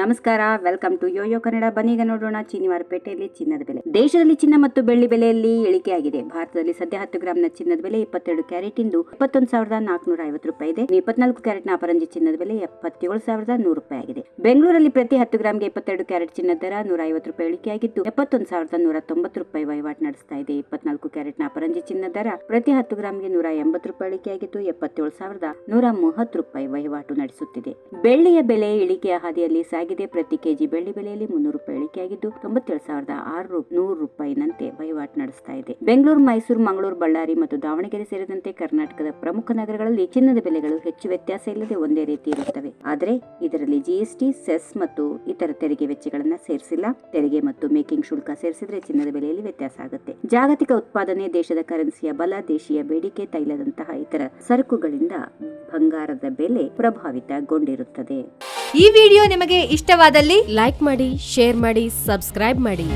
ನಮಸ್ಕಾರ, welcome to Yoyo Kannada. ಬನ್ನೀಗ ನೋಡೋಣ ಚಿನ್ನಿವಾರಪೇಟೆಯಲ್ಲಿ ಚಿನ್ನದ ಬೆಲೆ. ದೇಶದಲ್ಲಿ ಚಿನ್ನ ಮತ್ತು ಬೆಳ್ಳಿ ಬೆಲೆಯಲ್ಲಿ ಇಳಿಕೆಯಾಗಿದೆ. ಭಾರತದಲ್ಲಿ ಸದ್ಯ 10 ಗ್ರಾಂನ ಚಿನ್ನದ ಬೆಲೆ 22 ಕ್ಯಾರೆಟ್ ಇಂದು 21,450 ರೂಪಾಯಿ ಇದೆ. 24 ಕ್ಯಾರೆಟ್ನ ಅಪರಂಜಿ ಚಿನ್ನದ ಬೆಲೆ 77,100 ರೂಪಾಯಿ ಆಗಿದೆ. ಬೆಂಗಳೂರಲ್ಲಿ ಪ್ರತಿ 10 ಗ್ರಾಂಗೆ 22 ಕ್ಯಾರೆಟ್ ಚಿನ್ನದ ದರ 150 ರೂಪಾಯಿ ಇಳಿಕೆಯಾಗಿದ್ದು 71,190 ರೂಪಾಯಿ ವಹಿವಾಟು ನಡೆಸ್ತಾ ಇದೆ. 24 ಕ್ಯಾರೆಟ್ನ ಅಪರಂಜಿ ಚಿನ್ನದ ದರ ಪ್ರತಿ 10 ಗ್ರಾಂಗೆ 180 ರೂಪಾಯಿ ಇಳಿಕೆಯಾಗಿದ್ದು 77,130 ರೂಪಾಯಿ ವಹಿವಾಟು ನಡೆಸುತ್ತಿದೆ. ಬೆಳ್ಳಿಯ ಬೆಲೆ ಇಳಿಕೆಯ ಹಾದಿಯಲ್ಲಿ ಸಾಗಿದೆ. ಪ್ರತಿ ಕೆಜಿ ಬೆಳ್ಳಿ ಬೆಲೆಯಲ್ಲಿ 300 ರೂಪಾಯಿ ಇಳಿಕೆಯಾಗಿದ್ದು 97,600 ರೂಪಾಯಿನಂತೆ ವಹಿವಾಟು ನಡೆಸ್ತಾ ಇದೆ. ಬೆಂಗಳೂರು, ಮೈಸೂರು, ಮಂಗಳೂರು, ಬಳ್ಳಾರಿ ಮತ್ತು ದಾವಣಗೆರೆ ಸೇರಿದಂತೆ ಕರ್ನಾಟಕದ ಪ್ರಮುಖ ನಗರಗಳಲ್ಲಿ ಚಿನ್ನದ ಬೆಲೆಗಳು ಹೆಚ್ಚು ವ್ಯತ್ಯಾಸ ಇಲ್ಲದೆ ಒಂದೇ ರೀತಿ ಇರುತ್ತವೆ. ಆದರೆ ಇದರಲ್ಲಿ ಜಿಎಸ್ಟಿ, ಸೆಸ್ ಮತ್ತು ಇತರ ತೆರಿಗೆ ವೆಚ್ಚಗಳನ್ನು ಸೇರಿಸಿಲ್ಲ. ತೆರಿಗೆ ಮತ್ತು ಮೇಕಿಂಗ್ ಶುಲ್ಕ ಸೇರಿಸಿದ್ರೆ ಚಿನ್ನದ ಬೆಲೆಯಲ್ಲಿ ವ್ಯತ್ಯಾಸ ಆಗುತ್ತೆ. ಜಾಗತಿಕ ಉತ್ಪಾದನೆ, ದೇಶದ ಕರೆನ್ಸಿಯ ಬಲ, ದೇಶೀಯ ಬೇಡಿಕೆ, ತೈಲದಂತಹ ಇತರ ಸರಕುಗಳಿಂದ ಬಂಗಾರದ ಬೆಲೆ ಪ್ರಭಾವಿತಗೊಂಡಿರುತ್ತದೆ. ಈ ವಿಡಿಯೋ ನಿಮಗೆ ಇಷ್ಟವಾದಲ್ಲಿ ಲೈಕ್ ಮಾಡಿ, ಶೇರ್ ಮಾಡಿ, ಸಬ್ಸ್ಕ್ರೈಬ್ ಮಾಡಿ.